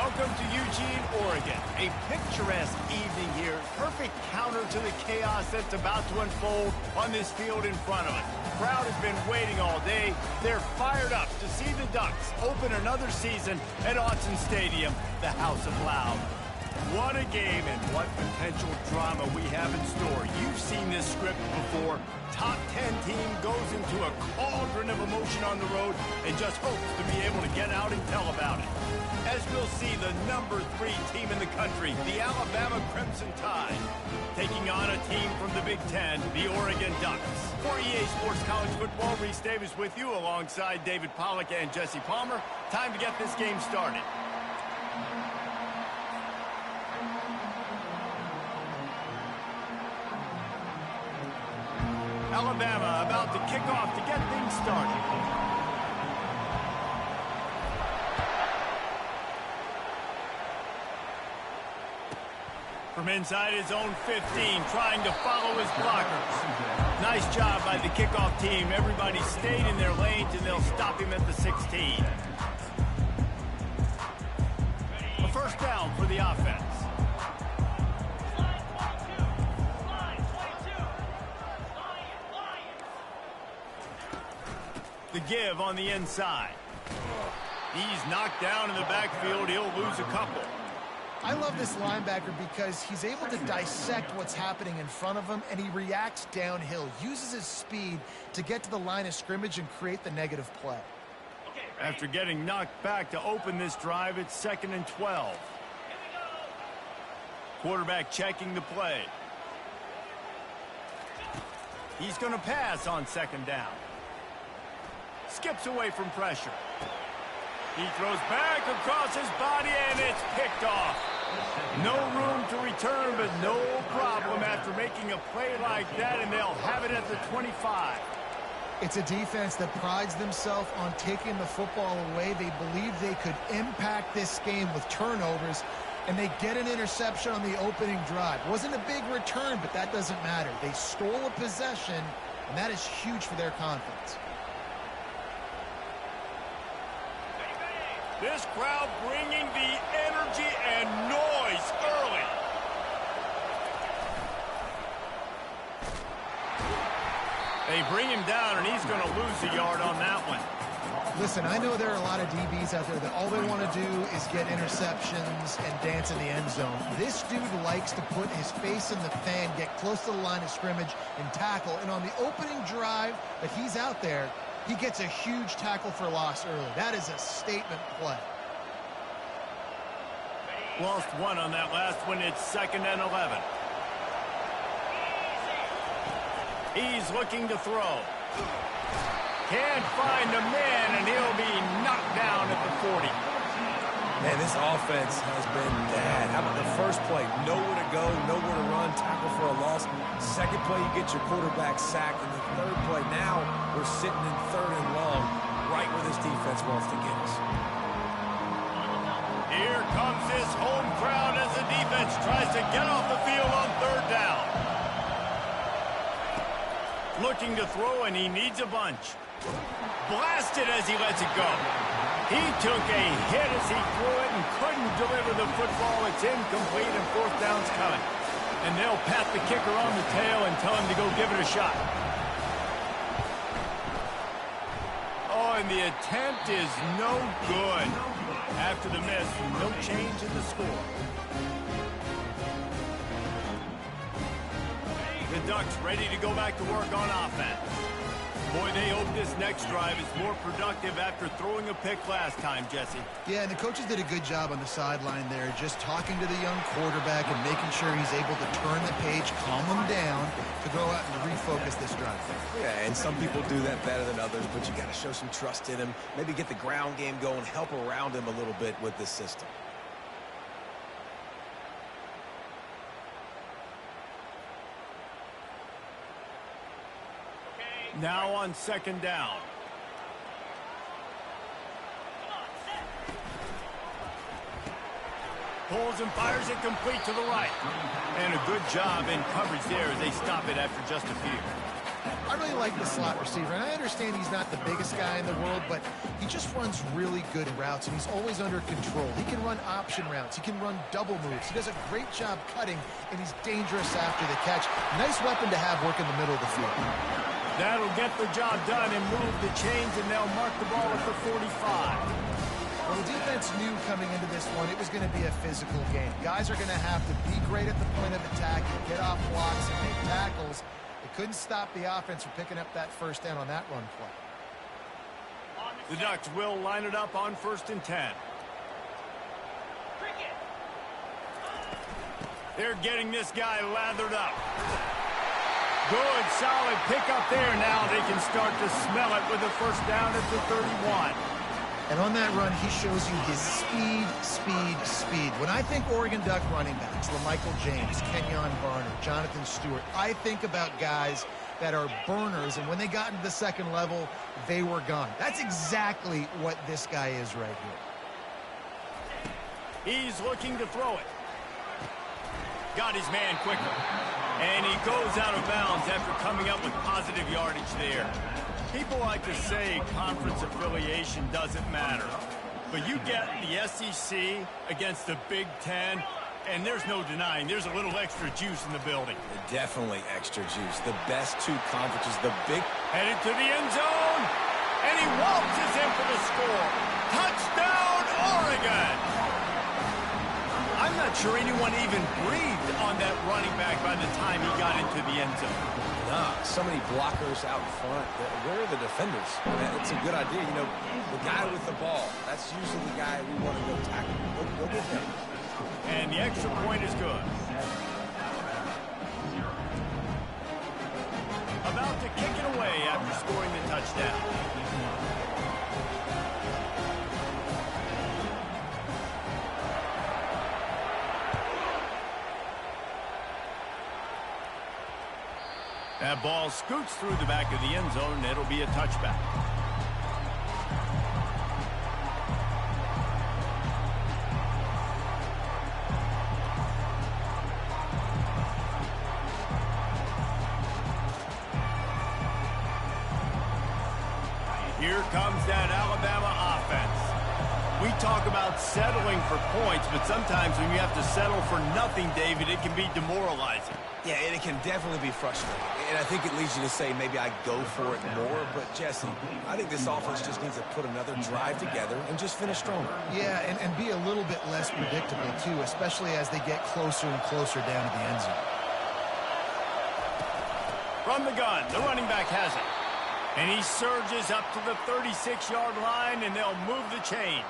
Welcome to Eugene, Oregon. A picturesque evening here. Perfect counter to the chaos that's about to unfold on this field in front of us. The crowd has been waiting all day. They're fired up to see the Ducks open another season at Autzen Stadium, the House of Loud. What a game and what potential drama we have in store. You've seen this script before. Top 10 team goes into a cauldron of emotion on the road and just hopes to be able to get out and tell about it. As we'll see, the number 3 team in the country, the Alabama Crimson Tide, taking on a team from the Big Ten, the Oregon Ducks. For EA Sports College Football, Reese Davis with you alongside David Pollack and Jesse Palmer. Time to get this game started. Alabama about to kick off to get things started. From inside his own 15, trying to follow his blockers. Nice job by the kickoff team. Everybody stayed in their lanes, and they'll stop him at the 16. A first down for the offense. The give on the inside. He's knocked down in the backfield. He'll lose a couple. I love this linebacker because he's able to dissect what's happening in front of him, and he reacts downhill, uses his speed to get to the line of scrimmage and create the negative play. After getting knocked back to open this drive, it's 2nd and 12. Quarterback checking the play. He's going to pass on 2nd down. Skips away from pressure. He throws back across his body, and it's picked off. No room to return, but no problem after making a play like that, and they'll have it at the 25. It's a defense that prides themselves on taking the football away. They believe they could impact this game with turnovers, and they get an interception on the opening drive. Wasn't a big return, but that doesn't matter. They stole a possession, and that is huge for their confidence. This crowd bringing the energy and noise early. They bring him down, and he's going to lose a yard on that one. Listen, I know there are a lot of DBs out there that all they want to do is get interceptions and dance in the end zone. This dude likes to put his face in the fan, get close to the line of scrimmage, and tackle. And on the opening drive that he's out there, he gets a huge tackle for loss early. That is a statement play. Lost one on that last one. It's 2nd and 11. He's looking to throw. Can't find a man, and he'll be knocked down at the 40. Man, this offense has been bad. How about the first play? Nowhere to go, nowhere to run, tackle for a loss. Second play, you get your quarterback sacked. And the third play, now we're sitting in 3rd and long, right where this defense wants to get us. Here comes his home crowd as the defense tries to get off the field on 3rd down. Looking to throw, and he needs a bunch. Blasted as he lets it go. He took a hit as he threw it and couldn't deliver the football. It's incomplete, and 4th down's coming. And they'll pat the kicker on the tail and tell him to go give it a shot. Oh, and the attempt is no good. After the miss, no change in the score. The Ducks ready to go back to work on offense. Boy, they hope this next drive is more productive after throwing a pick last time, Jesse. Yeah, and the coaches did a good job on the sideline there, just talking to the young quarterback and making sure he's able to turn the page, calm him down, to go out and refocus this drive. Yeah, and some people do that better than others, but you got to show some trust in him, maybe get the ground game going, help around him a little bit with this system. Now on 2nd down. Pulls and fires it complete to the right. And a good job in coverage there as they stop it after just a few. I really like the slot receiver, and I understand he's not the biggest guy in the world, but he just runs really good routes, and he's always under control. He can run option routes. He can run double moves. He does a great job cutting, and he's dangerous after the catch. Nice weapon to have working the middle of the field. That'll get the job done and move the chains, and they'll mark the ball at the 45. Well, the defense knew coming into this one it was going to be a physical game. Guys are going to have to be great at the point of attack and get off blocks and make tackles. They couldn't stop the offense from picking up that first down on that run play. The Ducks will line it up on 1st and 10. They're getting this guy lathered up. Good, solid pickup there. Now they can start to smell it with a first down at the 31. And on that run, he shows you his speed, speed, speed. When I think Oregon Duck running backs, LaMichael James, Kenyon Barner, Jonathan Stewart, I think about guys that are burners, and when they got into the second level, they were gone. That's exactly what this guy is right here. He's looking to throw it. Got his man quickly. And he goes out of bounds after coming up with positive yardage there. People like to say conference affiliation doesn't matter. But you get the SEC against the Big Ten, and there's no denying there's a little extra juice in the building. Definitely extra juice. The best two conferences, the big... Headed to the end zone, and he waltzes in for the score. Touchdown, Oregon! I'm not sure anyone even breathed on that running back by the time he got into the end zone. So many blockers out front. Where are the defenders? It's a good idea. You know, the guy with the ball, that's usually the guy we want to go tackle. Go get him. And the extra point is good. About to kick it away after scoring the touchdown. That ball scoots through the back of the end zone, and it'll be a touchback. Here comes that Alabama offense. We talk about settling for points, but sometimes when you have to settle for nothing, David, it can be demoralizing. Yeah, and it can definitely be frustrating. And I think it leads you to say maybe I go for it more. But, Jesse, I think this offense just needs to put another drive together and just finish stronger. Yeah, and be a little bit less predictable, too, especially as they get closer and closer down to the end zone. From the gun, the running back has it. And he surges up to the 36-yard line, and they'll move the chains.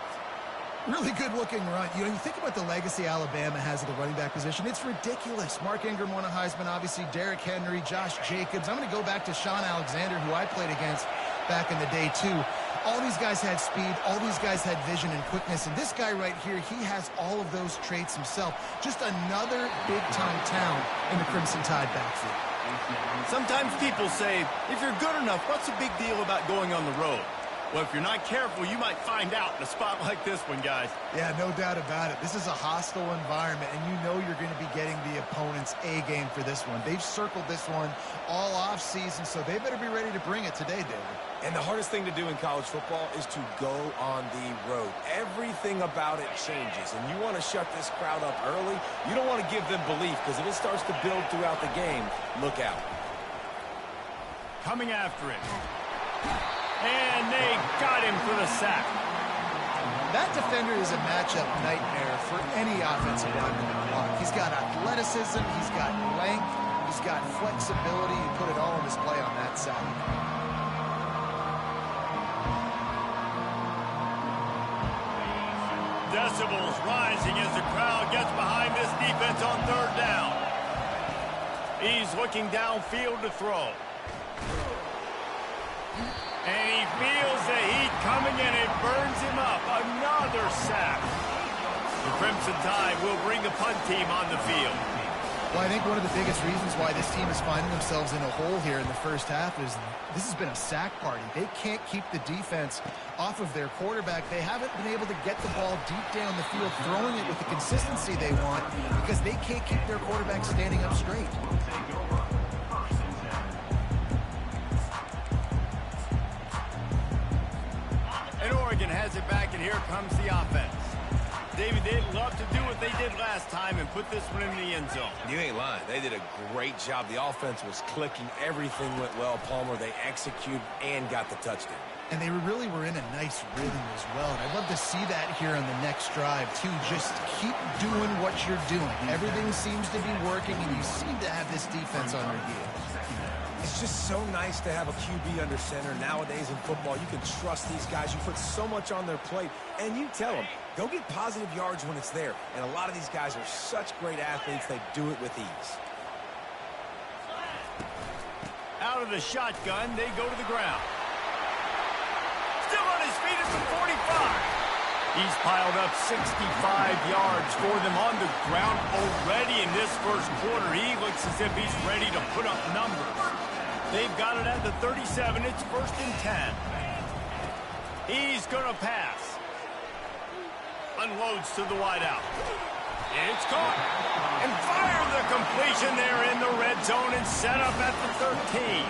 Really good-looking run. You know, you think about the legacy Alabama has at the running back position. It's ridiculous. Mark Ingram won a Heisman, obviously. Derrick Henry, Josh Jacobs. I'm going to go back to Sean Alexander, who I played against back in the day, too. All these guys had speed. All these guys had vision and quickness. And this guy right here, he has all of those traits himself. Just another big-time talent in the Crimson Tide backfield. Sometimes people say, if you're good enough, what's the big deal about going on the road? Well, if you're not careful, you might find out in a spot like this one, guys. Yeah, no doubt about it. This is a hostile environment, and you know you're going to be getting the opponent's A-game for this one. They've circled this one all off-season, so they better be ready to bring it today, David. And the hardest thing to do in college football is to go on the road. Everything about it changes, and you want to shut this crowd up early. You don't want to give them belief, because if it starts to build throughout the game, look out. Coming after it. And they got him for the sack. That defender is a matchup nightmare for any offensive lineman to block. He's got athleticism, he's got length, he's got flexibility. You put it all on display on that side. Decibels rising as the crowd gets behind this defense on third down. He's looking downfield to throw. And he feels the heat coming in. It burns him up. Another sack. The Crimson Tide will bring the punt team on the field. Well, I think one of the biggest reasons why this team is finding themselves in a hole here in the first half is this has been a sack party. They can't keep the defense off of their quarterback. They haven't been able to get the ball deep down the field, throwing it with the consistency they want because they can't keep their quarterback standing up straight. has it back, and here comes the offense. David, they'd love to do what they did last time and put this one in the end zone. You ain't lying. They did a great job. The offense was clicking. Everything went well, Palmer. They executed and got the touchdown. And they really were in a nice rhythm as well. And I'd love to see that here on the next drive, too. Just keep doing what you're doing. Everything seems to be working, and you seem to have this defense on their heels. It's just so nice to have a QB under center. Nowadays in football, you can trust these guys. You put so much on their plate, and you tell them, go get positive yards when it's there. And a lot of these guys are such great athletes, they do it with ease. Out of the shotgun, they go to the ground. Still on his feet at the 45. He's piled up 65 yards for them on the ground already in this first quarter. He looks as if he's ready to put up numbers. They've got it at the 37. It's 1st and 10. He's going to pass. Unloads to the wideout. It's caught. And fire the completion there in the red zone and set up at the 13.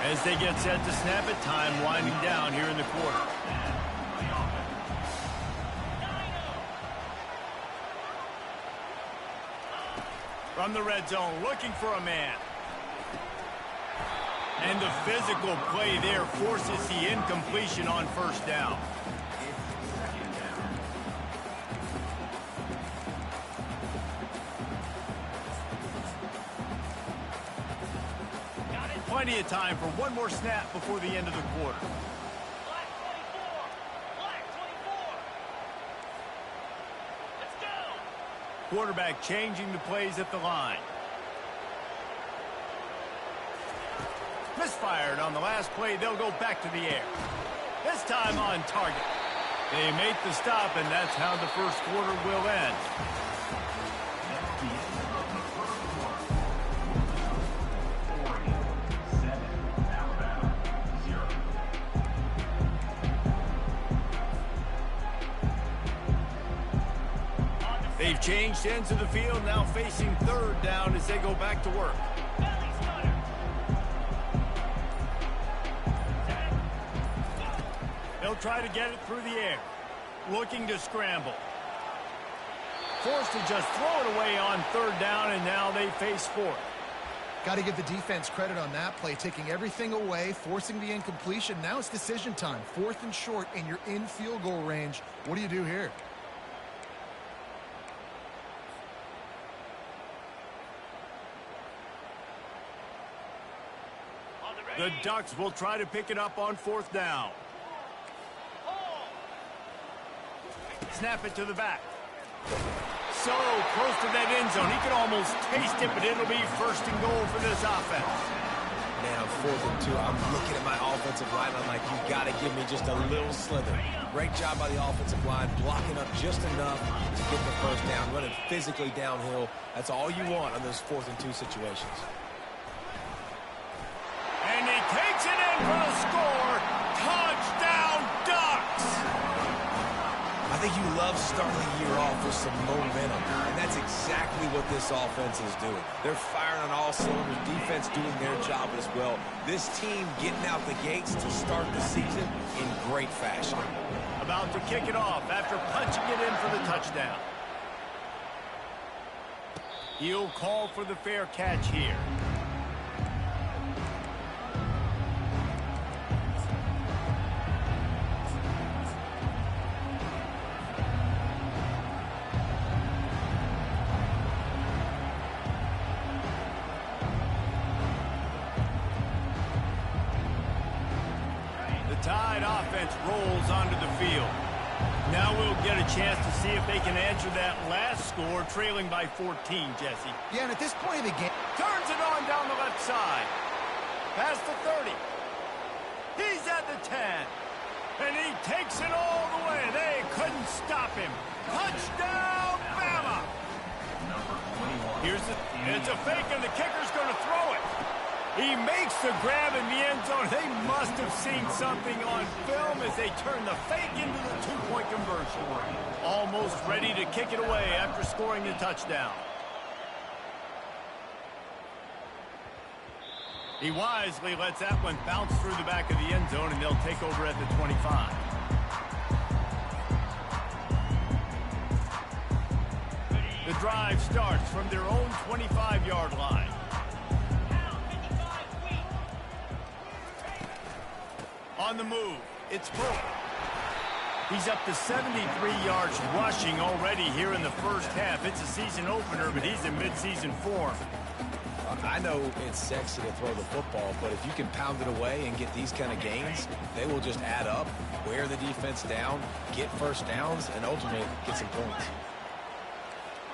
As they get set to snap it, time winding down here in the quarter. From the red zone, looking for a man. And the physical play there forces the incompletion on 1st down. Plenty of time for one more snap before the end of the quarter. Black 24. Let's go. Quarterback changing the plays at the line. Misfired on the last play. They'll go back to the air. This time on target. They make the stop, and that's how the first quarter will end. They've changed ends of the field, now facing 3rd down as they go back to work. They'll try to get it through the air. Looking to scramble. Forced to just throw it away on 3rd down, and now they face 4th. Got to give the defense credit on that play, taking everything away, forcing the incompletion. Now it's decision time. 4th and short, and you're in field goal range. What do you do here? The Ducks will try to pick it up on 4th down. Snap it to the back. So close to that end zone. He can almost taste it, but it'll be 1st and goal for this offense. Man, on 4th and 2, I'm looking at my offensive line. I'm like, you got to give me just a little slither. Great job by the offensive line, blocking up just enough to get the 1st down, running physically downhill. That's all you want on those 4th and 2 situations. And he takes it in for the score. Touchdown, Ducks! I think you love starting the year off with some momentum, and that's exactly what this offense is doing. They're firing on all cylinders, defense doing their job as well. This team getting out the gates to start the season in great fashion. About to kick it off after punching it in for the touchdown. He'll call for the fair catch here. Tide offense rolls onto the field. Now we'll get a chance to see if they can answer that last score, trailing by 14, Jesse. Yeah, and at this point of the game... Turns it on down the left side. Past the 30. He's at the 10. And he takes it all the way. They couldn't stop him. Touchdown, Bama! It's a fake, and the kicker's going to throw it. He makes the grab in the end zone. They must have seen something on film as they turn the fake into the two-point conversion. Almost ready to kick it away after scoring the touchdown. He wisely lets that one bounce through the back of the end zone, and they'll take over at the 25. drive starts from their own 25-yard line. On the move, it's Pope. He's up to 73 yards rushing already here in the first half. It's a season opener, but he's in midseason form. I know it's sexy to throw the football, but if you can pound it away and get these kind of gains, they will just add up, wear the defense down, get first downs, and ultimately get some points.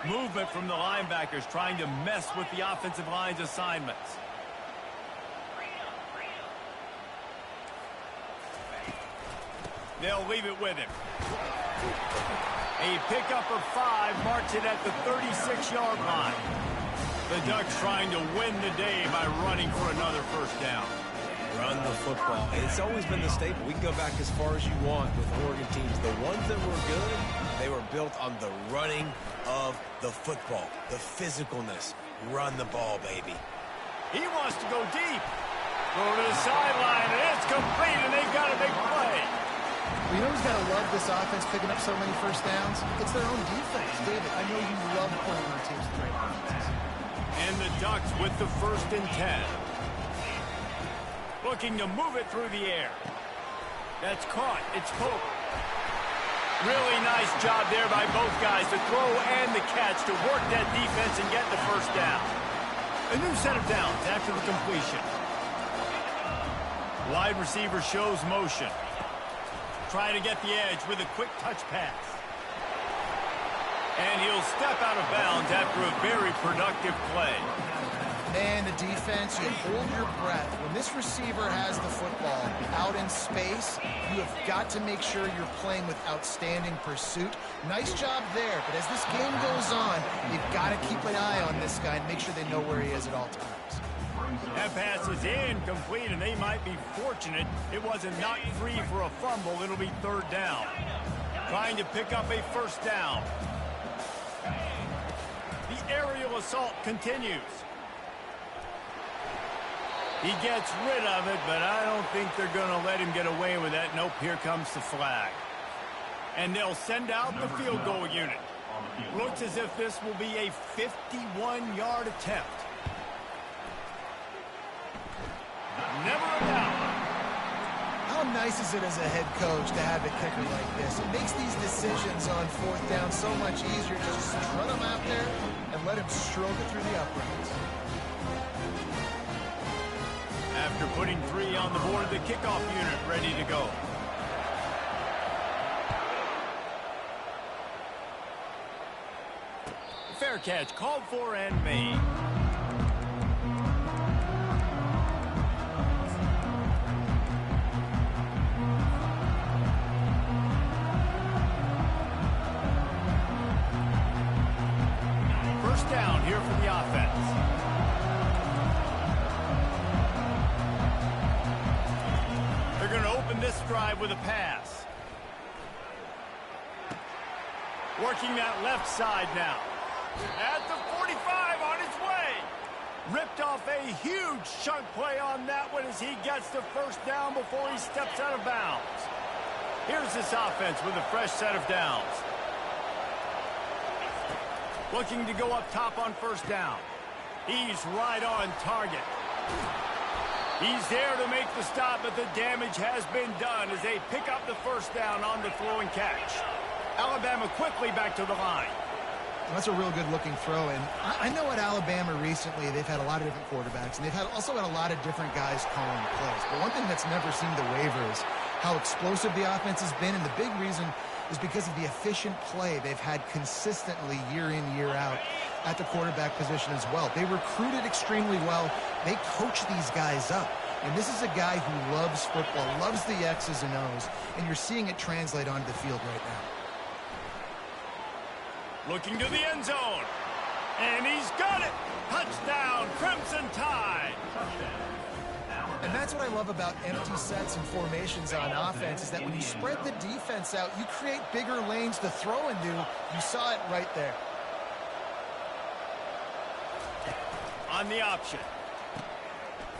Movement from the linebackers trying to mess with the offensive line's assignments. They'll leave it with him. A pickup of 5 marks it at the 36-yard line. The Ducks trying to win the day by running for another first down. Run the football. It's always been the staple. We can go back as far as you want with Oregon teams. The ones that were good, they were built on the running of the football, the physicalness. Run the ball, baby. He wants to go deep. Go to the sideline, and it's complete, and they've got a big play. Well, you know who's got to love this offense picking up so many first downs? It's their own defense. David, I know you love playing on teams with great offenses. And the Ducks with the 1st and 10. Looking to move it through the air. That's caught. It's Pope. Really nice job there by both guys to throw and the catch to work that defense and get the first down. A new set of downs after the completion. Wide receiver shows motion. Trying to get the edge with a quick touch pass. And he'll step out of bounds after a very productive play. Man, the defense, you hold your breath. When this receiver has the football out in space, you have got to make sure you're playing with outstanding pursuit. Nice job there, but as this game goes on, you've got to keep an eye on this guy and make sure they know where he is at all times. That pass is incomplete, and they might be fortunate it wasn't knocked free for a fumble. It'll be 3rd down. Trying to pick up a first down. The aerial assault continues. He gets rid of it, but I don't think they're going to let him get away with that. Nope, here comes the flag. And they'll send out the field goal unit. Looks as if this will be a 51-yard attempt. Never a doubt. How nice is it as a head coach to have a kicker like this? It makes these decisions on 4th down so much easier. Just strut him out there and let him stroke it through the uprights. After putting 3 on the board, the kickoff unit ready to go. Fair catch called for and made. First down here for the offense. They're going to open this drive with a pass. Working that left side now. At the 45 on his way. Ripped off a huge chunk play on that one as he gets the first down before he steps out of bounds. Here's this offense with a fresh set of downs. Looking to go up top on first down. He's right on target. He's there to make the stop, but the damage has been done as they pick up the first down on the throw and catch. Alabama quickly back to the line. That's a real good-looking throw, and I know at Alabama recently they've had a lot of different quarterbacks, and they've also had a lot of different guys calling the plays. But one thing that's never seemed to waver is how explosive the offense has been, and the big reason is because of the efficient play they've had consistently year in, year out at the quarterback position as well. They recruited extremely well. They coach these guys up. And this is a guy who loves football, loves the X's and O's, and you're seeing it translate onto the field right now. Looking to the end zone. And he's got it. Touchdown, Crimson Tide. And that's what I love about empty sets and formations on offense is that when you spread the defense out, you create bigger lanes to throw into. You saw it right there. On the option.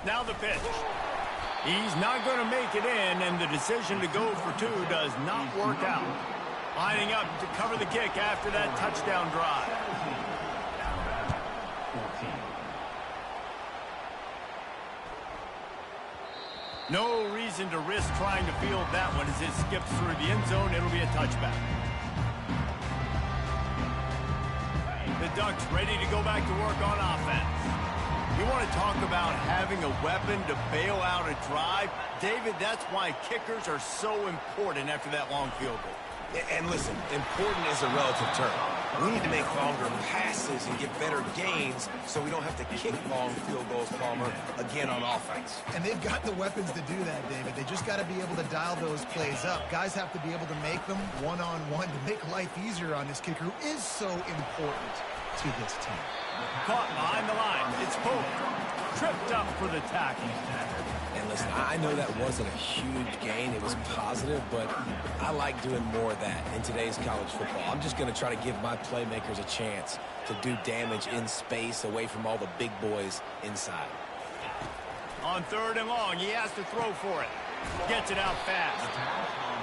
Now the pitch. He's not going to make it in, and the decision to go for 2 does not work out. Lining up to cover the kick after that touchdown drive. No reason to risk trying to field that one as it skips through the end zone. It'll be a touchback. The Ducks ready to go back to work on offense. You want to talk about having a weapon to bail out a drive? David, that's why kickers are so important after that long field goal. And listen, important is a relative term. We need to make longer passes and get better gains so we don't have to kick long field goals, Palmer, again on offense. And they've got the weapons to do that, David. They just got to be able to dial those plays up. Guys have to be able to make them one-on-one to make life easier on this kicker who is so important to this team. Caught behind the line. It's Pope. Tripped up for the tackle. And listen, I know that wasn't a huge gain. It was positive, but I like doing more of that in today's college football. I'm just going to try to give my playmakers a chance to do damage in space away from all the big boys inside. On 3rd and long, he has to throw for it. Gets it out fast.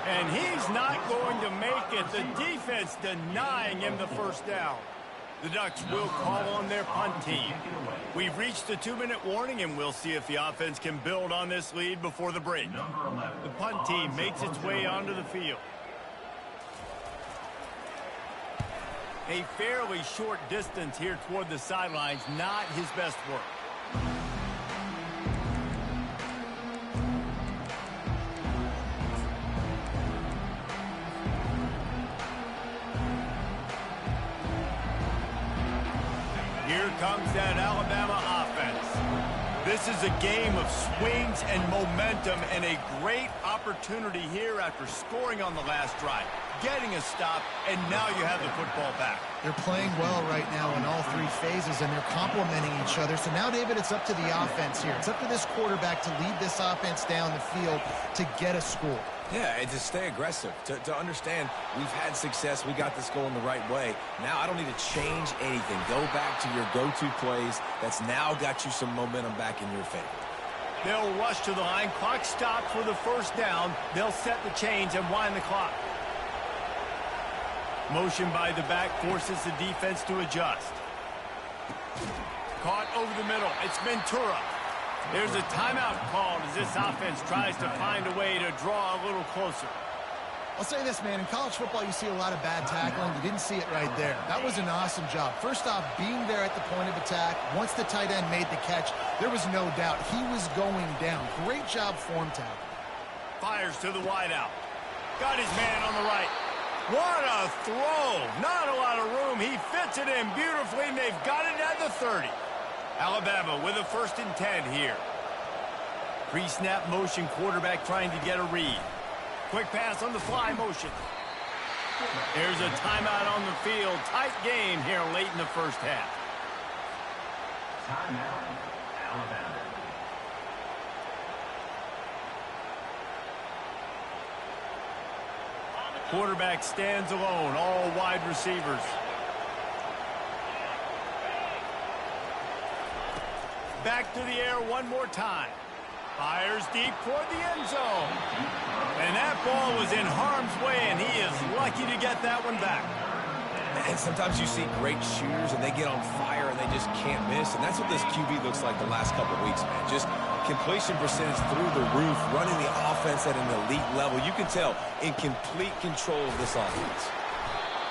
And he's not going to make it. The defense denying him the first down. The Ducks will call on their punt team. We've reached the 2-minute warning, and we'll see if the offense can build on this lead before the break. The punt team makes its way onto the field. A fairly short distance here toward the sidelines, not his best work. Here comes that Alabama offense. This is a game of swings and momentum and a great opportunity here after scoring on the last drive, getting a stop, and now you have the football back. They're playing well right now in all 3 phases, and they're complementing each other. So now, David, it's up to the offense here. It's up to this quarterback to lead this offense down the field to get a score. Yeah, and to stay aggressive, to understand we've had success, we got this going the right way. Now I don't need to change anything. Go back to your go-to plays. That's now got you some momentum back in your favor. They'll rush to the line. Clock stopped for the first down. They'll set the chains and wind the clock. Motion by the back forces the defense to adjust. Caught over the middle. It's Ventura. There's a timeout called as this offense tries to find a way to draw a little closer. I'll say this, man. In college football, you see a lot of bad tackling. You didn't see it right there. That was an awesome job. First off, being there at the point of attack. Once the tight end made the catch, there was no doubt he was going down. Great job form tackle. Fires to the wideout. Got his man on the right. What a throw. Not a lot of room. He fits it in beautifully, and they've got it at the 30. Alabama with a 1st and 10 here. Pre-snap motion, quarterback trying to get a read. Quick pass on the fly motion. There's a timeout on the field. Tight game here late in the first half. Timeout, Alabama. Quarterback stands alone, all wide receivers. Back to the air one more time. Fires deep toward the end zone. And that ball was in harm's way, and he is lucky to get that one back. And sometimes you see great shooters, and they get on fire, and they just can't miss. And that's what this QB looks like the last couple of weeks, man. Just completion percentage through the roof, running the offense at an elite level. You can tell in complete control of this offense.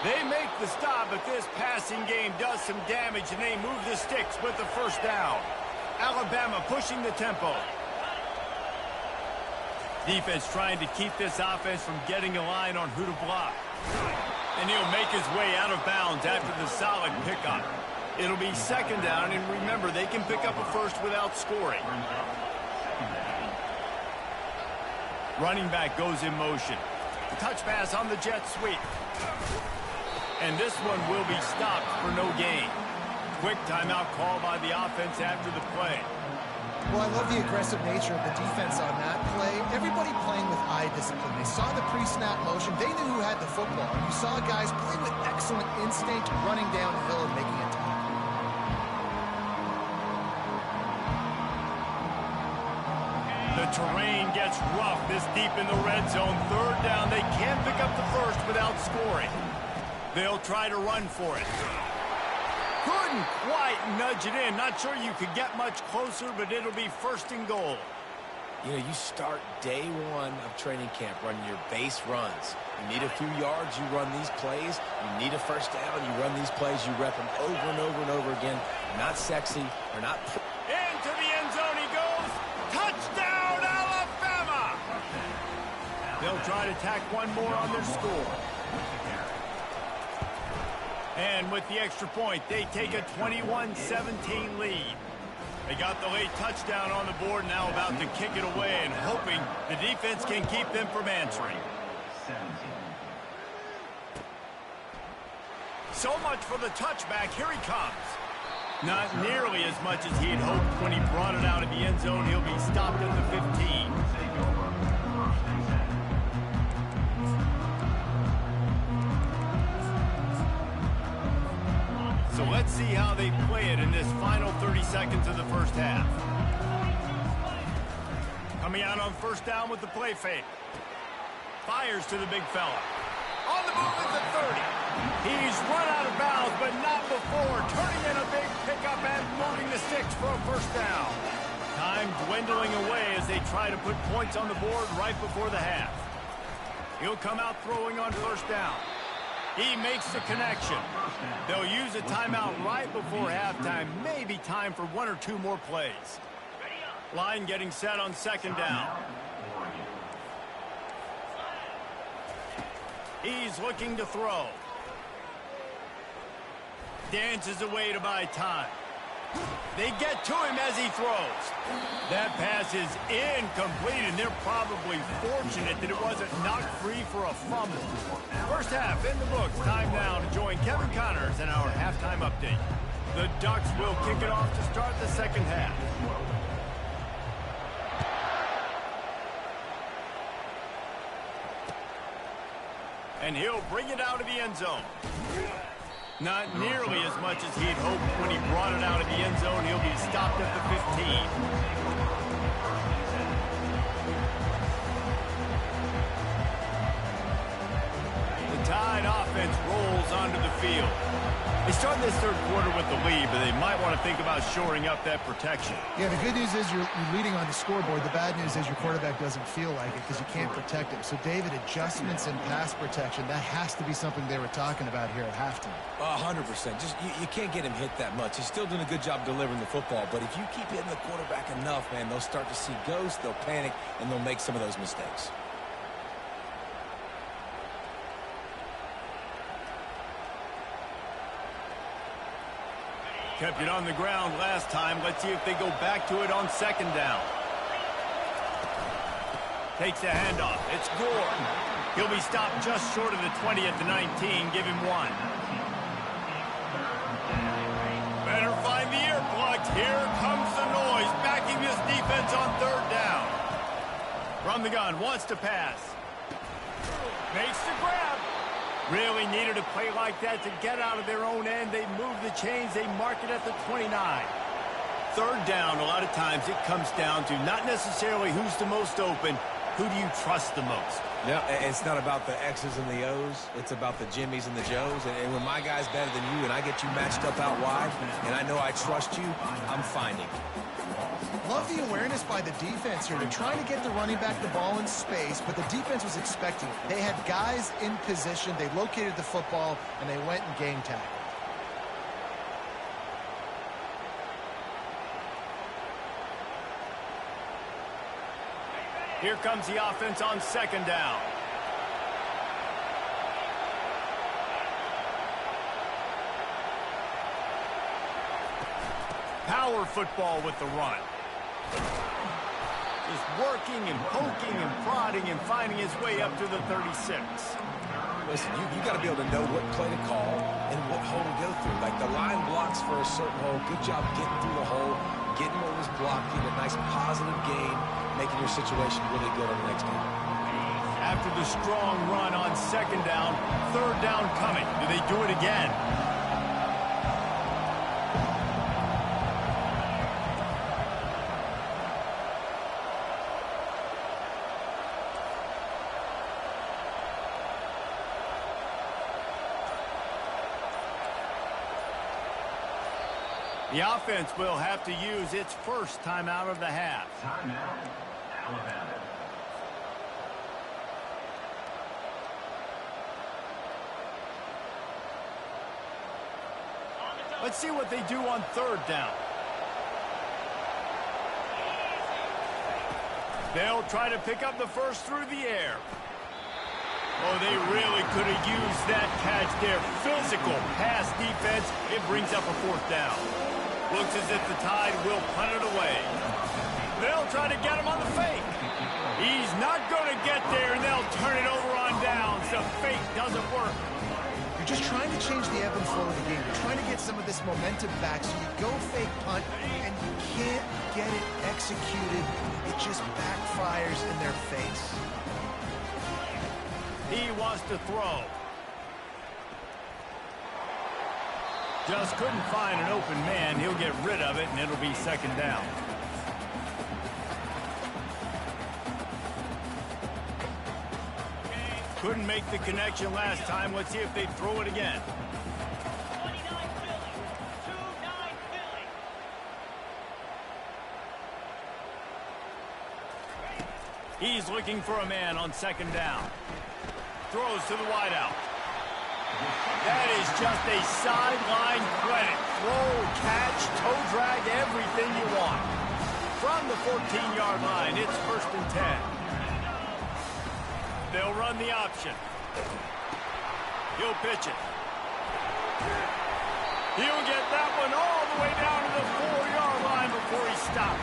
They make the stop, but this passing game does some damage, and they move the sticks with the first down. Alabama pushing the tempo. Defense trying to keep this offense from getting a line on who to block. And he'll make his way out of bounds after the solid pickup. It'll be 2nd down, and remember, they can pick up a first without scoring. Running back goes in motion. Touch pass on the jet sweep. And this one will be stopped for no gain. Quick timeout call by the offense after the play. Well, I love the aggressive nature of the defense on that play. Everybody playing with eye discipline. They saw the pre-snap motion. They knew who had the football. And you saw guys play with excellent instinct, running downhill and making a tackle. The terrain gets rough this deep in the red zone. 3rd down. They can't pick up the first without scoring. They'll try to run for it. Couldn't quite nudge it in. Not sure you could get much closer, but it'll be 1st and goal. You know, you start day one of training camp running your base runs. You need a few yards, you run these plays. You need a first down, you run these plays. You rep them over and over and over again. Not sexy, or not... Into the end zone he goes. Touchdown, Alabama! They'll try to tack one more on their score. And with the extra point, they take a 21-17 lead. They got the late touchdown on the board, now about to kick it away and hoping the defense can keep them from answering. So much for the touchback. Here he comes. Not nearly as much as he had hoped when he brought it out of the end zone. He'll be stopped at the 15. So let's see how they play it in this final 30 seconds of the first half. Coming out on first down with the play fake. Fires to the big fella. On the move at the 30. He's run out of bounds, but not before turning in a big pickup and moving the sticks for a first down. Time dwindling away as they try to put points on the board right before the half. He'll come out throwing on first down. He makes the connection. They'll use a timeout right before halftime. Maybe time for one or two more plays. Line getting set on second down. He's looking to throw. Dances away to buy time. They get to him as he throws. That pass is incomplete, and they're probably fortunate that it wasn't knocked free for a fumble. First half in the books. Time now to join Kevin Connors in our halftime update. The Ducks will kick it off to start the second half. And he'll bring it out of the end zone. Not nearly as much as he'd hoped when he brought it out of the end zone. He'll be stopped at the 15. The Tide offense rolls onto the field. They start this third quarter with the lead, but they might want to think about shoring up that protection. Yeah, the good news is you're leading on the scoreboard. The bad news is your quarterback doesn't feel like it because you can't protect him. So, David, adjustments in pass protection, that has to be something they were talking about here at halftime. 100%. Just you can't get him hit that much. He's still doing a good job delivering the football, but if you keep hitting the quarterback enough, man, they'll start to see ghosts, they'll panic, and they'll make some of those mistakes. Kept it on the ground last time. Let's see if they go back to it on second down. Takes the handoff. It's Gore. He'll be stopped just short of the 20 at the 19. Give him one. Better find the earplugs. Here comes the noise. Backing this defense on third down. From the gun. Wants to pass. Makes the grab. Really needed a play like that to get out of their own end. They move the chains. They mark it at the 29. Third down, a lot of times it comes down to not necessarily who's the most open, who do you trust the most? Yeah, it's not about the X's and the O's. It's about the Jimmies and the Joes. And when my guy's better than you and I get you matched up out wide and I know I trust you, I'm finding. Love the awareness by the defense here. They're trying to get the running back the ball in space, but the defense was expecting it. They had guys in position. They located the football, and they went and game tackled. Here comes the offense on second down. Power football with the run. Just working and poking and prodding and finding his way up to the 36. Listen, you got to be able to know what play to call and what hole to go through. Like the line blocks for a certain hole. Good job getting through the hole, getting what was blocked, getting a nice positive gain, making your situation really good on the next game. After the strong run on second down, third down coming. Do they do it again? The offense will have to use its first timeout of the half. Let's see what they do on third down. They'll try to pick up the first through the air. Oh, they really could have used that catch there. Physical pass defense. It brings up a fourth down. Looks as if the Tide will punt it away. They'll try to get him on the fake. He's not going to get there, and they'll turn it over on downs. The fake doesn't work. You're just trying to change the ebb and flow of the game. You're trying to get some of this momentum back, so you go fake punt, and you can't get it executed. It just backfires in their face. He wants to throw. Just couldn't find an open man. He'll get rid of it, and it'll be second down. Couldn't make the connection last time. Let's see if they throw it again. 29 Philly. 2-9 Philly. He's looking for a man on second down. Throws to the wideout. That is just a sideline credit. Throw, catch, toe drag, everything you want. From the 14-yard line, it's 1st and 10. They'll run the option. He'll pitch it. He'll get that one all the way down to the 4-yard line before he stops.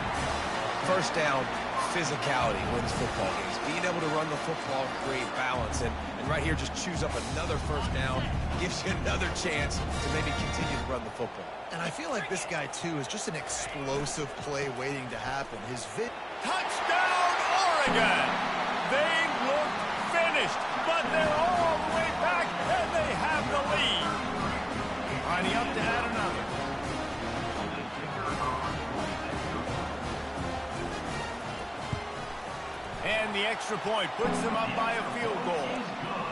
First down, physicality wins football games. Being able to run the football, create balance, and right here just choose up another first down, gives you another chance to maybe continue to run the football. And I feel like this guy, too, is just an explosive play waiting to happen. Touchdown, Oregon! They look finished, but they're all the way back, and they have the lead. Lining up to add another. And the extra point puts them up by a field goal.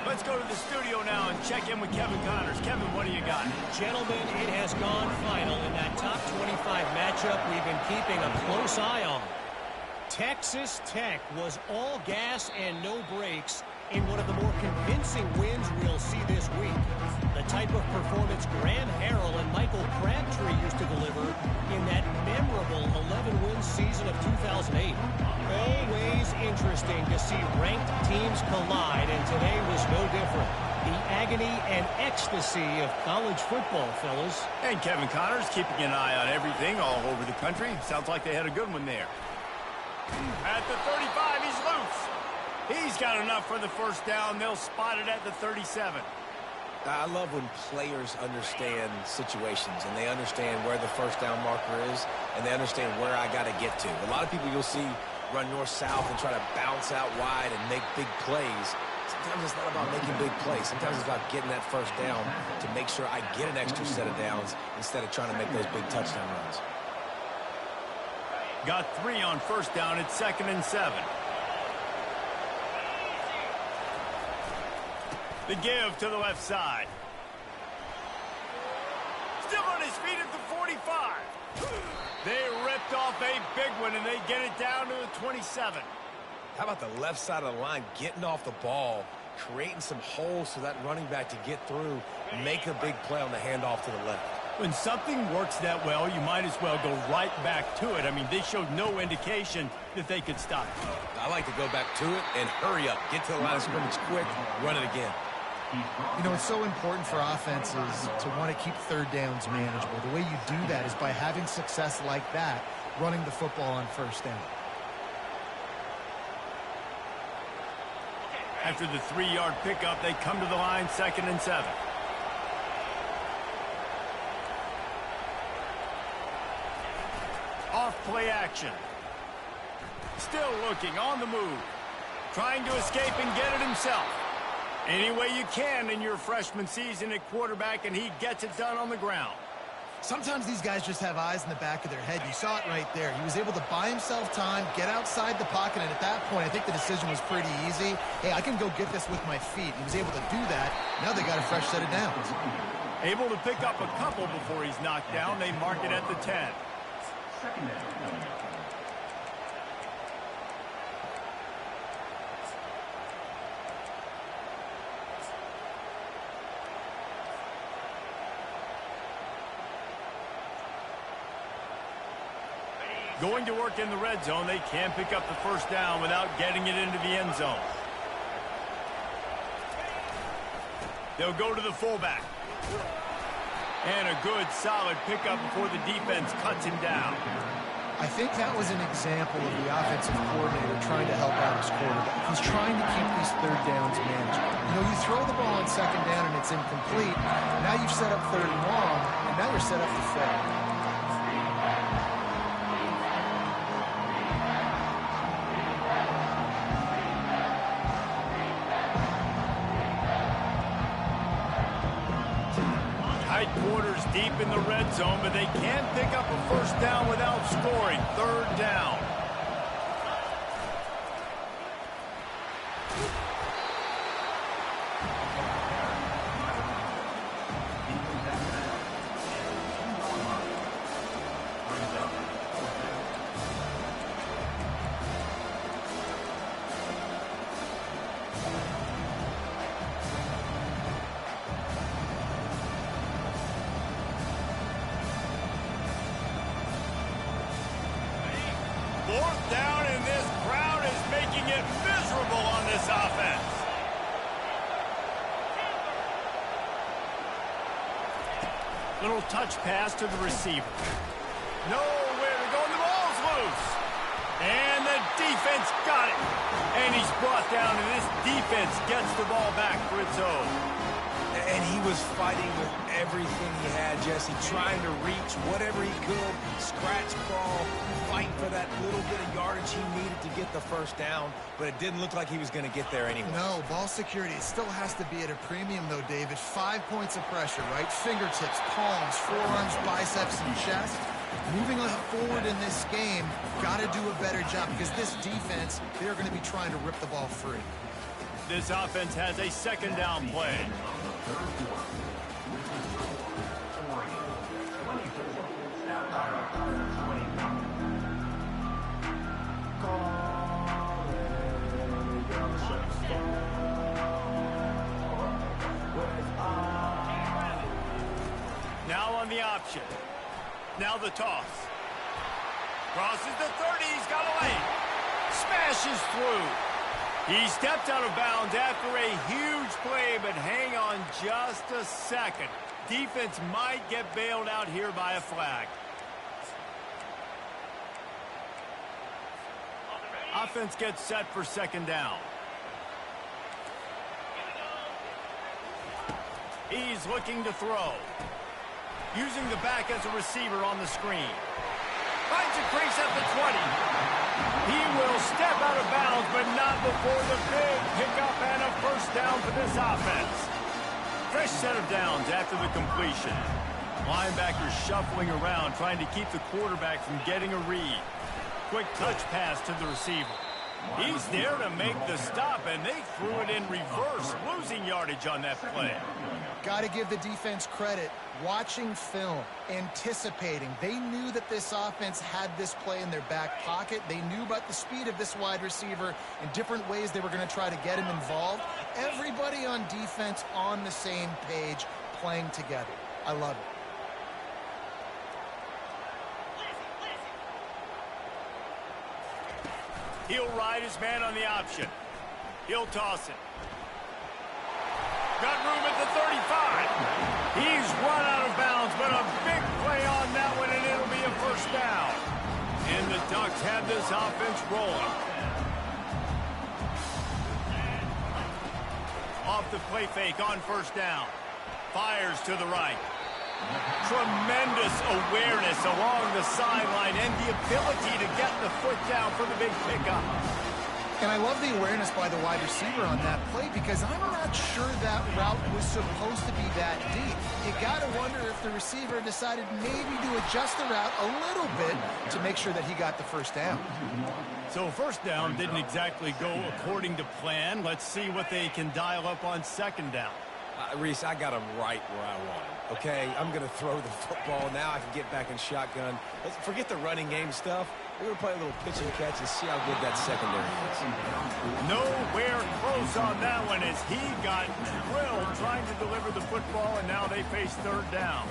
Let's go to the studio now and check in with Kevin Connors. Kevin, what do you got? Gentlemen, it has gone final in that top 25 matchup we've been keeping a close eye on. Texas Tech was all gas and no brakes in one of the more convincing wins we'll see this week. The type of performance Graham Harrell and Michael Crabtree used to deliver in that memorable 11-win season of 2008. Always interesting to see ranked teams collide, and today was no different. The agony and ecstasy of college football, fellas. And Kevin Connors keeping an eye on everything all over the country. Sounds like they had a good one there. At the 35, he's loose. He's got enough for the first down. They'll spot it at the 37. I love when players understand situations and they understand where the first down marker is and they understand where I got to get to. A lot of people you'll see run north-south and try to bounce out wide and make big plays. Sometimes it's not about making big plays. Sometimes it's about getting that first down to make sure I get an extra set of downs instead of trying to make those big touchdown runs. Got 3 on first down. It's 2nd and 7. The give to the left side. Still on his feet at the 45. They ripped off a big one, and they get it down to the 27. How about the left side of the line getting off the ball, creating some holes for that running back to get through, make a big play on the handoff to the left. When something works that well, you might as well go right back to it. I mean, they showed no indication that they could stop it. I like to go back to it and hurry up. Get to the line of scrimmage quick, run it again. You know, it's so important for offenses to want to keep third downs manageable. The way you do that is by having success like that, running the football on first down. After the 3-yard pickup, they come to the line, 2nd and 7. Off play action. Still looking on the move. Trying to escape and get it himself. Any way you can in your freshman season at quarterback, and he gets it done on the ground. Sometimes these guys just have eyes in the back of their head. You saw it right there. He was able to buy himself time, get outside the pocket, and at that point, I think the decision was pretty easy. Hey, I can go get this with my feet. He was able to do that. Now they got a fresh set of downs. Able to pick up a couple before he's knocked down. They mark it at the 10. Going to work in the red zone, they can't pick up the first down without getting it into the end zone. They'll go to the fullback. And a good, solid pickup before the defense cuts him down. I think that was an example of the offensive coordinator trying to help out his quarterback. He's trying to keep these third downs manageable. You know, you throw the ball on second down and it's incomplete. Now you've set up third and long, and now you're set up to fail. Tight quarters deep in the red zone, but they can't pick up a first down without scoring. Third down. Fourth down, and this crowd is making it miserable on this offense. Little touch pass to the receiver. Nowhere to go, and the ball's loose. And the defense got it. And he's brought down, and this defense gets the ball back for its own. And he was fighting with everything he had, Jesse, trying to reach whatever he could, scratch, crawl, fight for that little bit of yardage he needed to get the first down, but it didn't look like he was going to get there anyway. No, ball security, it still has to be at a premium, though, David. 5 points of pressure, right? Fingertips, palms, forearms, biceps, and chest. Moving on forward in this game, got to do a better job because this defense, they're going to be trying to rip the ball free. This offense has a second down play. Now on the option. Now the toss. Crosses the 30. He's got a lane. Smashes through. He stepped out of bounds after a huge play, but hang on just a second. Defense might get bailed out here by a flag. Offense gets set for second down. He's looking to throw. Using the back as a receiver on the screen. Finds a crease at the 20. He will step out of bounds, but not before the big pickup and a first down for this offense. Fresh set of downs after the completion. Linebackers shuffling around, trying to keep the quarterback from getting a read. Quick touch pass to the receiver. He's there to make the stop, and they threw it in reverse, losing yardage on that play. Got to give the defense credit. Watching film, anticipating. They knew that this offense had this play in their back pocket. They knew about the speed of this wide receiver and different ways they were going to try to get him involved. Everybody on defense on the same page, playing together. I love it. He'll ride his man on the option. He'll toss it. Got room at the 35. He's run out of bounds, but a big play on that one, and it'll be a first down. And the Ducks have this offense rolling. Off the play fake on first down. Fires to the right. Tremendous awareness along the sideline and the ability to get the foot down for the big pickup. And I love the awareness by the wide receiver on that play because I'm not sure that route was supposed to be that deep. You got to wonder if the receiver decided maybe to adjust the route a little bit to make sure that he got the first down. So first down didn't exactly go according to plan. Let's see what they can dial up on second down. Reese, I got him right where I want him, okay? I'm going to throw the football. Now I can get back in shotgun. Let's forget the running game stuff. We're going to play a little pitch and catch and see how good that secondary is. Nowhere close on that one as he got drilled trying to deliver the football, and now they face third down.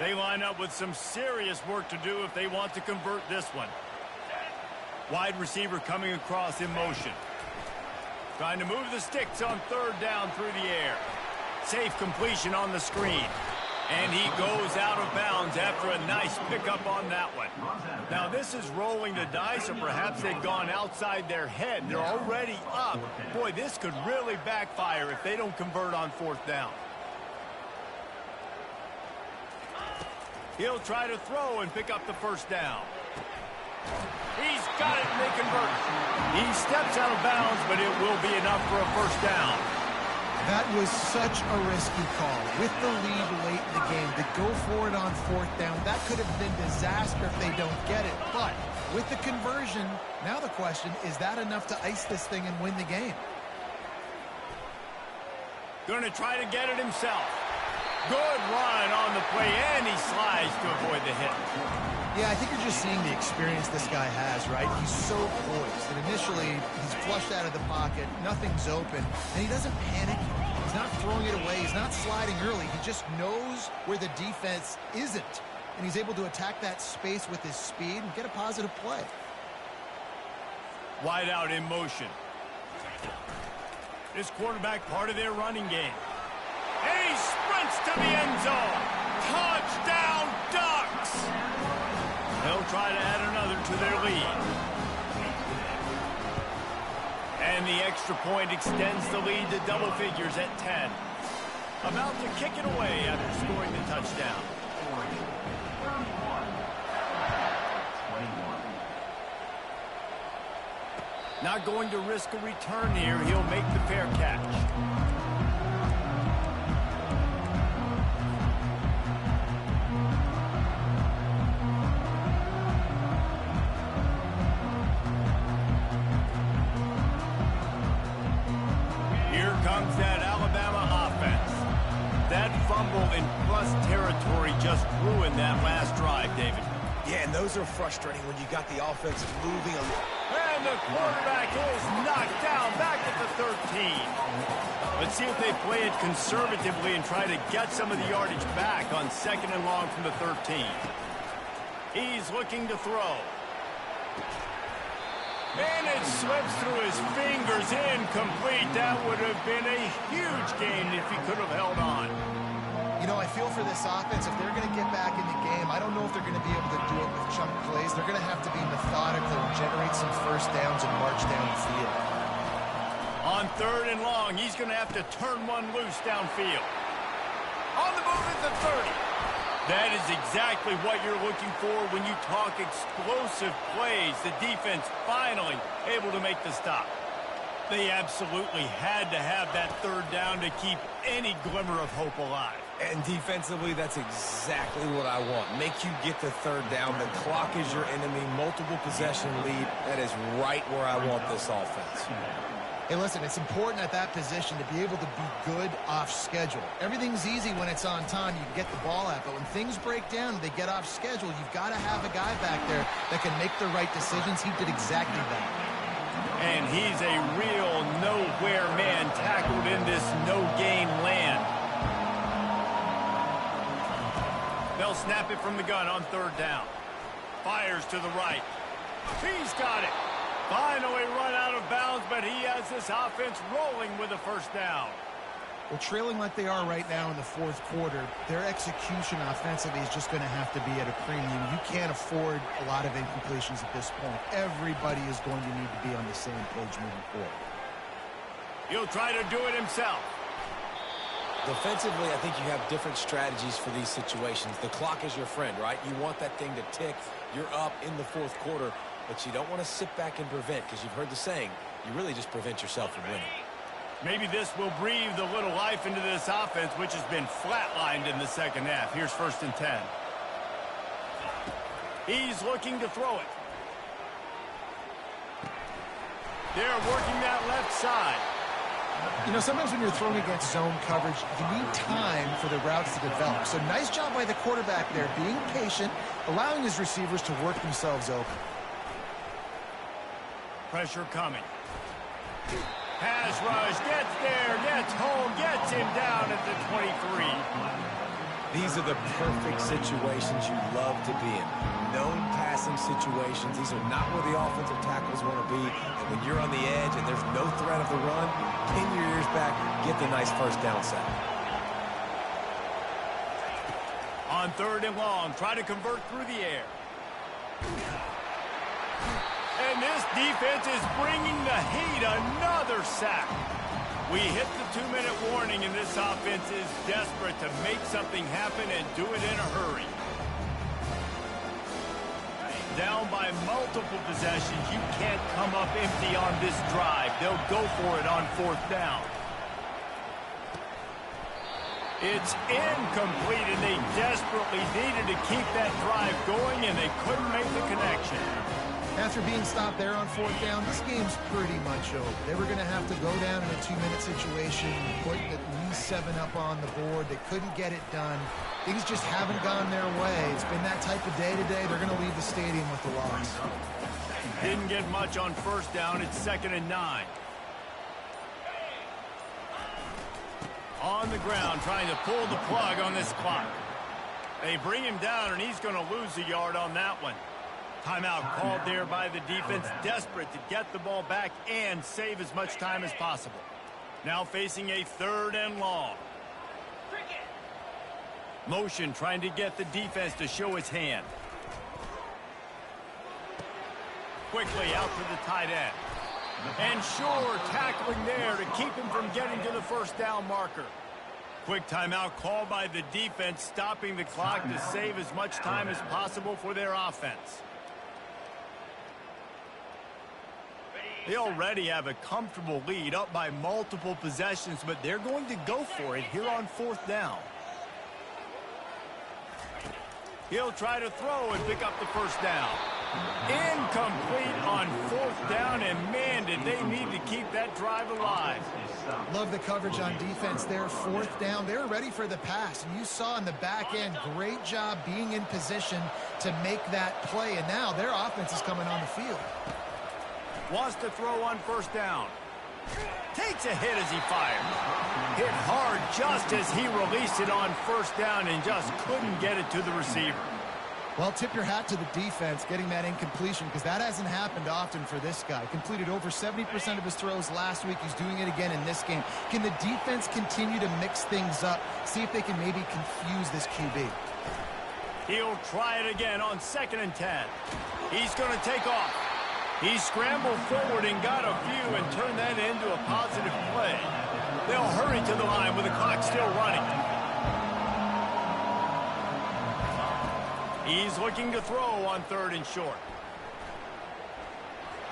They line up with some serious work to do if they want to convert this one. Wide receiver coming across in motion. Trying to move the sticks on third down through the air. Safe completion on the screen. And he goes out of bounds after a nice pickup on that one. Now this is rolling the dice, or perhaps they've gone outside their head. They're already up. Boy, this could really backfire if they don't convert on fourth down. He'll try to throw and pick up the first down. He's got it, and they convert. He steps out of bounds, but it will be enough for a first down. That was such a risky call. With the lead late in the game, to go for it on fourth down, that could have been disaster if they don't get it. But with the conversion, now the question, is that enough to ice this thing and win the game? Going to try to get it himself. Good run on the play, and he slides to avoid the hit. Yeah, I think you're just seeing the experience this guy has, right? He's so poised. And initially, he's flushed out of the pocket. Nothing's open. And he doesn't panic. He's not throwing it away. He's not sliding early. He just knows where the defense isn't. And he's able to attack that space with his speed and get a positive play. Wide out in motion. This quarterback part of their running game. And he sprints to the end zone. Touchdown, Ducks! They'll try to add another to their lead. And the extra point extends the lead to double figures at 10. About to kick it away after scoring the touchdown. Not going to risk a return here. He'll make the fair catch. That Alabama offense. That fumble in plus territory just ruined that last drive, David. Yeah, and those are frustrating when you got the offense moving a little. And the quarterback is knocked down back at the 13. Let's see if they play it conservatively and try to get some of the yardage back on second and long from the 13. He's looking to throw. And it slips through his fingers, incomplete. That would have been a huge gain if he could have held on. You know, I feel for this offense, if they're going to get back in the game, I don't know if they're going to be able to do it with chunk plays. They're going to have to be methodical and generate some first downs and march down the field. On third and long, he's going to have to turn one loose downfield. On the move at the 30. That is exactly what you're looking for when you talk explosive plays. The defense finally able to make the stop. They absolutely had to have that third down to keep any glimmer of hope alive. And defensively, that's exactly what I want. Make you get the third down. The clock is your enemy. Multiple possession lead. That is right where I want this offense. Hey, listen, it's important at that position to be able to be good off schedule. Everything's easy when it's on time. You can get the ball out, but when things break down and they get off schedule, you've got to have a guy back there that can make the right decisions. He did exactly that. And he's a real nowhere man tackled in this no-gain land. They'll snap it from the gun on third down. Fires to the right. He's got it. Finally run out of bounds, but he has this offense rolling with a first down. Well, trailing like they are right now in the fourth quarter, their execution offensively is just going to have to be at a premium. You can't afford a lot of incompletions at this point. Everybody is going to need to be on the same page moving forward. He'll try to do it himself. Defensively, I think you have different strategies for these situations. The clock is your friend, right? You want that thing to tick. You're up in the fourth quarter. But you don't want to sit back and prevent, because you've heard the saying, you really just prevent yourself from winning. Maybe this will breathe a little life into this offense, which has been flatlined in the second half. Here's first and 10. He's looking to throw it. They're working that left side. You know, sometimes when you're throwing against zone coverage, you need time for the routes to develop. So nice job by the quarterback there, being patient, allowing his receivers to work themselves open. Pressure coming. Pass rush, gets there, gets home, gets him down at the 23. These are the perfect situations you love to be in. Known passing situations. These are not where the offensive tackles want to be. And when you're on the edge and there's no threat of the run, pin your ears back, get the nice first down sack. On 3rd and long, try to convert through the air. And this defense is bringing the heat. Another sack. We hit the 2-minute warning, and this offense is desperate to make something happen and do it in a hurry. Down by multiple possessions, you can't come up empty on this drive. They'll go for it on 4th down. It's incomplete, and they desperately needed to keep that drive going, and they couldn't make the connection. After being stopped there on 4th down, this game's pretty much over. They were going to have to go down in a 2-minute situation, put at least 7 up on the board. They couldn't get it done. Things just haven't gone their way. It's been that type of day today. They're going to leave the stadium with the loss. Didn't get much on 1st down. It's 2nd and 9. On the ground, trying to pull the plug on this clock. They bring him down, and he's going to lose a yard on that one. Timeout called there by the defense, desperate to get the ball back and save as much time as possible. Now facing a 3rd and long. Motion trying to get the defense to show his hand. Quickly out to the tight end. And sure, tackling there to keep him from getting to the 1st down marker. Quick timeout called by the defense, stopping the clock to save as much time as possible for their offense. They already have a comfortable lead, up by multiple possessions, but they're going to go for it here on 4th down. He'll try to throw and pick up the 1st down. Incomplete on 4th down, and man, did they need to keep that drive alive. Love the coverage on defense there. 4th down, they're ready for the pass. And you saw in the back end, great job being in position to make that play. And now their offense is coming on the field. Wants to throw on 1st down. Takes a hit as he fires. Hit hard just as he released it on 1st down and just couldn't get it to the receiver. Well, tip your hat to the defense getting that incompletion, because that hasn't happened often for this guy. Completed over 70% of his throws last week. He's doing it again in this game. Can the defense continue to mix things up, see if they can maybe confuse this QB? He'll try it again on 2nd and 10. He's going to take off. He scrambled forward and got a few and turned that into a positive play. They'll hurry to the line with the clock still running. He's looking to throw on 3rd and short.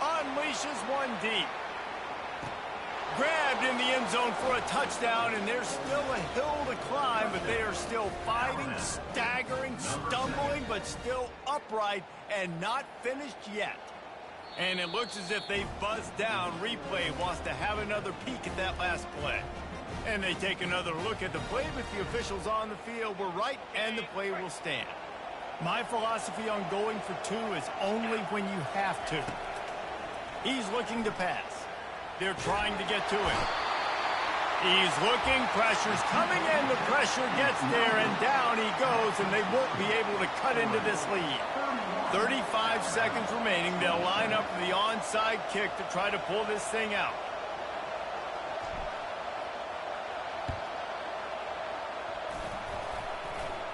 Unleashes one deep. Grabbed in the end zone for a touchdown, and there's still a hill to climb, but they are still fighting, staggering, stumbling, but still upright and not finished yet. And it looks as if they've buzzed down. Replay wants to have another peek at that last play. And they take another look at the play, but the officials on the field were right, and the play will stand. My philosophy on going for 2 is only when you have to. He's looking to pass. They're trying to get to him. He's looking, pressure's coming in, the pressure gets there, and down he goes, and they won't be able to cut into this lead. 35 seconds remaining. They'll line up for the onside kick to try to pull this thing out.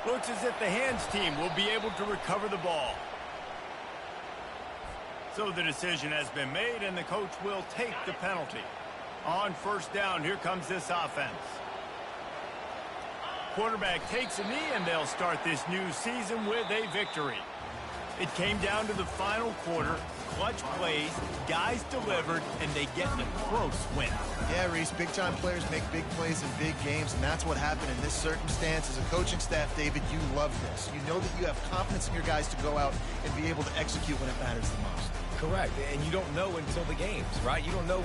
Looks as if the hands team will be able to recover the ball. So the decision has been made, and the coach will take the penalty. On 1st down, here comes this offense. Quarterback takes a knee, and they'll start this new season with a victory. It came down to the final quarter. Clutch plays, guys delivered, and they get a close win. Yeah, Reese, big-time players make big plays in big games, and that's what happened in this circumstance. As a coaching staff, David, you love this. You know that you have confidence in your guys to go out and be able to execute when it matters the most. Correct, and you don't know until the games, right? You don't know when